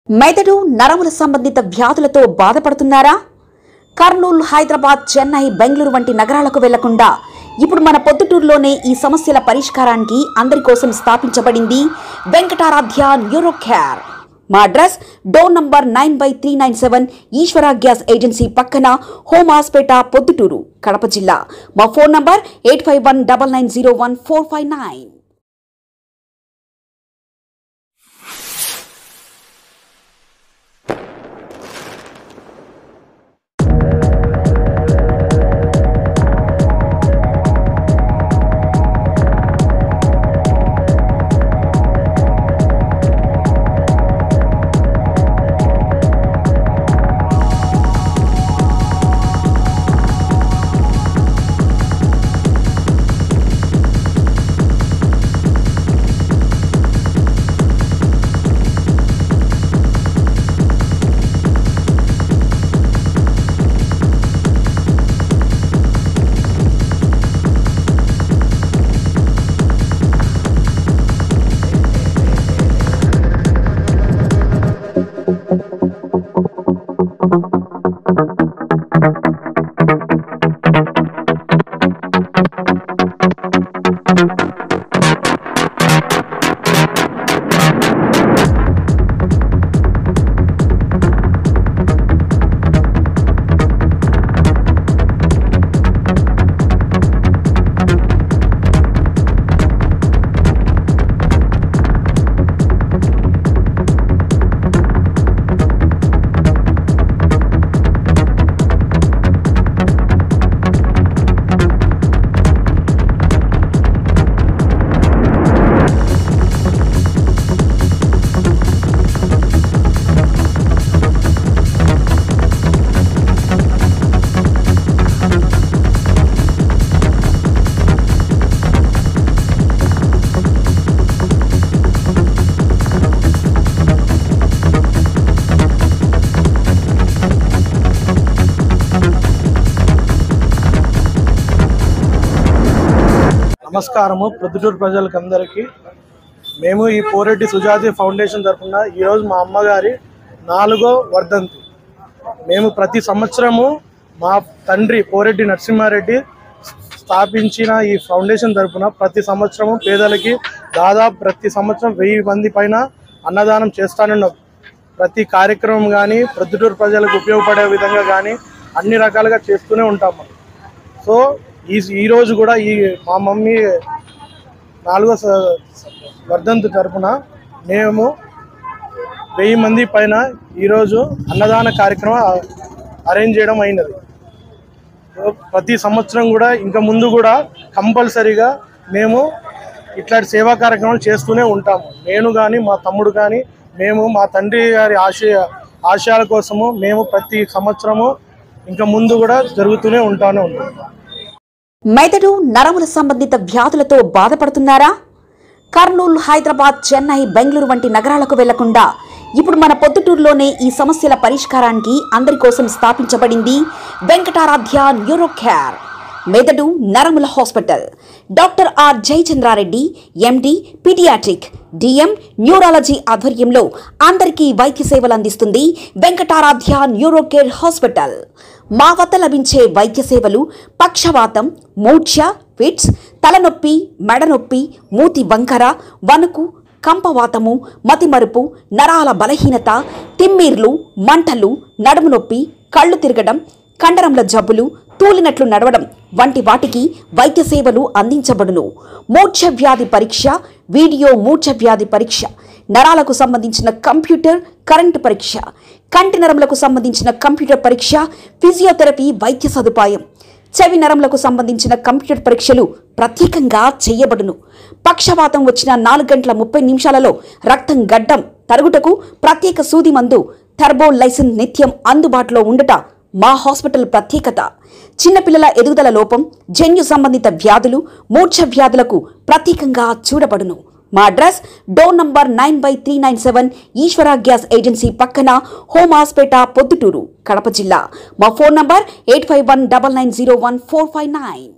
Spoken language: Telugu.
మెదడు నరముల సంబంధిత వ్యాధులతో బాధపడుతున్నారా? కర్నూలు, హైదరాబాద్, చెన్నై, బెంగళూరు వంటి నగరాలకు వెళ్లకుండా ఇప్పుడు మన పొద్దుటూరులోనే ఈ సమస్యల పరిష్కారానికి అందరి కోసం స్థాపించబడింది వెంకటారాధ్య న్యూరో కేర్. మా అడ్రస్ డోర్ నంబర్ 9/397 ఈశ్వర గ్యాస్ ఏజెన్సీ పక్కన, హోమాస్పేట, పొద్దుటూరు, కడప జిల్లా. మా ఫోన్ నంబర్ 8519901459. నమస్కారము ప్రొద్దుటూరు ప్రజలకందరికీ. మేము ఈ పోరెడ్డి సుజాతి ఫౌండేషన్ తరఫున ఈరోజు మా అమ్మగారి 4వ వర్ధంతి. మేము ప్రతి సంవత్సరము మా తండ్రి పోరెడ్డి నరసింహారెడ్డి స్థాపించిన ఈ ఫౌండేషన్ తరఫున ప్రతి సంవత్సరము పేదలకి దాదాపు ప్రతి సంవత్సరం 1000 మంది పైన అన్నదానం చేస్తానున్నాం. ప్రతి కార్యక్రమం కానీ ప్రొద్దుటూరు ప్రజలకు ఉపయోగపడే విధంగా కానీ అన్ని రకాలుగా చేస్తూనే ఉంటాము. సో ఈరోజు కూడా మా మమ్మీ 4వ వర్ధంతి తరఫున మేము 1000 మంది పైన ఈరోజు అన్నదాన కార్యక్రమం అరేంజ్ చేయడం అయినది. ప్రతి సంవత్సరం కూడా ఇంకా ముందు కూడా కంపల్సరీగా మేము ఇట్లాంటి సేవా కార్యక్రమాలు చేస్తూనే ఉంటాము. నేను కానీ మా తమ్ముడు కానీ మేము మా తండ్రి గారి ఆశయాల కోసము మేము ప్రతి సంవత్సరము ఇంకా ముందు కూడా జరుగుతూనే ఉంటాము. మెదడు నరముల సంబంధిత వ్యాధులతో బాధపడుతున్నారా? కర్నూలు, హైదరాబాద్, చెన్నై, బెంగళూరు వంటి నగరాలకు వెళ్లకుండా ఇప్పుడు మన పొద్దుటూరులోనే ఈ సమస్యల పరిష్కారానికి అందరి కోసం స్థాపించబడింది వెంకటారాధ్య న్యూరో కేర్. మెదడు నరముల hospital. Doctor R Jayachandra Reddy, MD, paediatric, DM, neurology ఆధ్వర్యంలో అందరికీ వైద్య సేవలు అందిస్తుంది వెంకటారాధ్య న్యూరో కేర్ హాస్పిటల్. మా వద్ద లభించే వైద్య సేవలు పక్షవాతం, మూర్ఛ, ఫిట్స్, తలనొప్పి, మెడనొప్పి, మూతి వంకర, వణుకు, కంపవాతము, మతిమరుపు, నరాల బలహీనత, తిమ్మిర్లు, మంటలు, నడుము నొప్పి, కళ్ళు తిరగడం, కండరంల జబ్బులు, తూలినట్లు నడవడం వంటి వాటికి వైద్య సేవలు అందించబడును. మూర్ఛ వ్యాధి పరీక్ష, వీడియో మూర్ఛ వ్యాధి పరీక్ష, నరాలకు సంబంధించిన కంప్యూటర్ కరెంటు పరీక్ష, కంటి నరములకు సంబంధించిన కంప్యూటర్ పరీక్ష, ఫిజియోథెరపీ వైద్య సదుపాయం, చెవి నరములకు సంబంధించిన కంప్యూటర్ పరీక్షలు ప్రత్యేకంగా చేయబడును. పక్షవాతం వచ్చిన 4 గంటల 30 నిమిషాలలో రక్తం గడ్డం తరుగుటకు ప్రత్యేక సూది మందు థర్బోలైసిన్ నిత్యం అందుబాటులో ఉండట మా హాస్పిటల్ ప్రత్యేకత. చిన్నపిల్లల ఎదుగుదల లోపం, జన్యు సంబంధిత వ్యాధులు, మూర్ఛ వ్యాధులకు ప్రత్యేకంగా చూడబడును. మా అడ్రస్ డోర్ నంబర్ 9/397 ఈశ్వర గ్యాస్ ఏజెన్సీ పక్కన, హోమాస్పేట, పొద్దుటూరు, కడప జిల్లా. మా ఫోన్ నంబర్ 8519901459.